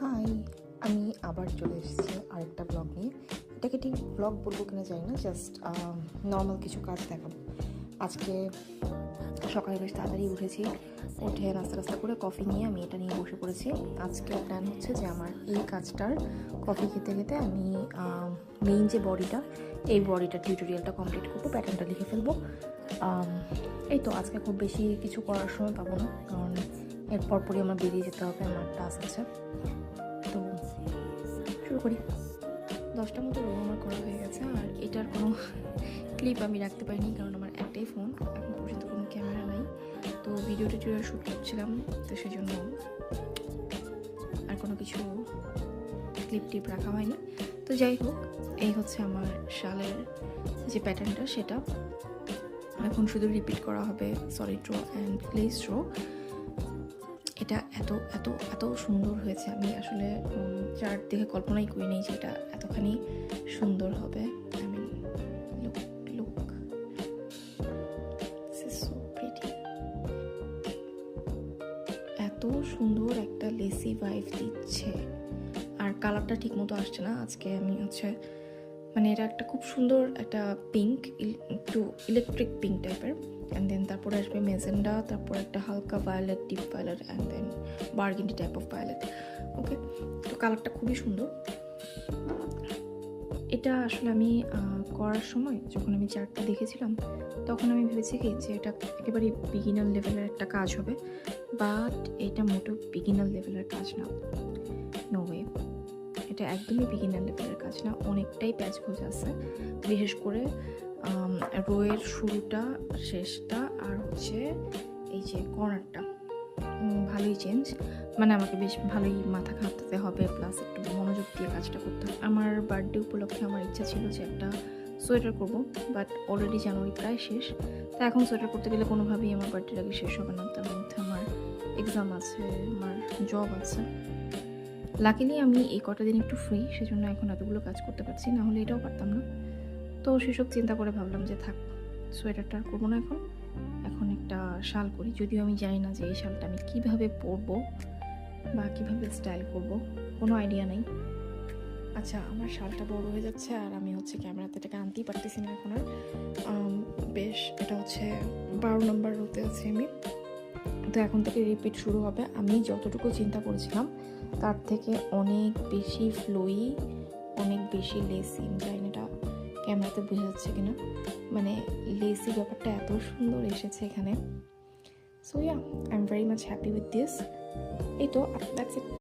High, আমি আবার চলে এসেছি আরেকটা ব্লগ নিয়ে। এটাকে ঠিক ব্লগ বলবো কিনা জানি না, জাস্ট নর্মাল কিছু কাজ দেখাবো। আজকে সকালে বেশ তাড়াতাড়ি উঠেছি, উঠে নাস্তা করে কফি নিয়ে আমি এটা নিয়ে বসে পড়েছি। আজকে প্ল্যান হচ্ছে যে আমার এই কাজটার কফি খেতে খেতে আমি মেইন যে বডিটা, এই বডিটার টিউটোরিয়ালটা কমপ্লিট করবো, প্যাটার্নটা লিখে ফেলবো। এই তো আজকে খুব বেশি কিছু করার সময় পাবো না, কারণ এর পরপরই আমার বেরিয়ে যেতে হবে, আমার টাস্ক আছে। তো শুরু করি। 10টার মতো রোল আমার করা হয়ে গেছে, আর এটার কোনো ক্লিপ আমি রাখতে পারিনি, কারণ আমার একটাই ফোন, এখন পর্যন্ত কোনো ক্যামেরা নাই। তো ভিডিও টিউটোরিয়াল শ্যুট করছিলাম, তো সেই জন্য আর কোনো কিছু ক্লিপ রাখা হয়নি। তো যাই হোক, এই হচ্ছে আমার শালের যে প্যাটার্নটা, সেটা এখন শুধু রিপিট করা হবে solid draw and glaze draw. এটা এত এত এত সুন্দর হয়েছে, আমি আসলে চার্ট দেখে কল্পনাই করি নাই যে এটা এতখানি সুন্দর হবে। I mean look so pretty, এত সুন্দর একটা লেসি ভাইব দিচ্ছে, আর কালারটা ঠিক মতো আসছে না। আজকে আমি মানে এটা একটা খুব সুন্দর একটা পিঙ্ক, একটু ইলেকট্রিক পিঙ্ক টাইপের, অ্যান্ড দেন তারপরে আসবে মেজেন্ডা, তারপর একটা হালকা violet, deep violet, and then burgundy type of violet. Okay, তো কালারটা খুবই সুন্দর। এটা আসলে আমি করার সময় যখন আমি চার্টটা দেখেছিলাম, তখন আমি ভেবেছি কি যে এটা একেবারে বিগিনার লেভেলের একটা কাজ হবে, বাট এটা মোটেও বিগিনার লেভেলের কাজ না। নো ওয়ে, এটা একদমই বিগিনার লেভেলের কাজ না, অনেকটাই প্যাচ গোছ আছে, বিশেষ করে রোয়ের শুরুটা, শেষটা, আর এই যে কর্নারটা ভালোই চেঞ্জ। মানে আমাকে বেশ ভালোই মাথা ঘাঁটাতে হবে, প্লাস একটু মনোযোগ দিয়ে কাজটা করতে হবে। আমার বার্থডে উপলক্ষে আমার ইচ্ছা ছিল যে একটা সোয়েটার করব, বাট অলরেডি জানুয়ারি প্রায় শেষ। তা এখন সোয়েটার করতে গেলে কোনোভাবেই আমার বার্থডের আগে শেষ হবে না, তার মধ্যে আমার এক্সাম আছে, আমার জব আছে। লাকিলি আমি এই কটা দিন একটু ফ্রি, সেজন্য এখন এতগুলো কাজ করতে পারছি, না হলে এটাও পারতাম না। তো সেসব চিন্তা করে ভাবলাম যে থাক, সোয়েটারটা আর করবো না, এখন একটা শাল করি। যদিও আমি জানি না যে এই শালটা আমি কীভাবে পরবো বা কীভাবে স্টাইল করব, কোনো আইডিয়া নেই। আচ্ছা, আমার শালটা বড় হয়ে যাচ্ছে, আর আমি ক্যামেরাতে এটাকে আনতেই পারতেছি না এখন আর। বেশ, এটা 12 নম্বর রোতে আছি আমি। তো এখন থেকে রিপিট শুরু হবে। আমি যতটুকু চিন্তা করেছিলাম তার থেকে অনেক বেশি ফ্লোই, অনেক বেশি লেসি। জানি না এটা ক্যামেরাতে বোঝা যাচ্ছে কিনা, মানে লেসি ব্যাপারটা এত সুন্দর এসেছে এখানে। So yeah, I am very much happy with this. এই তো, দ্যাটস ইট।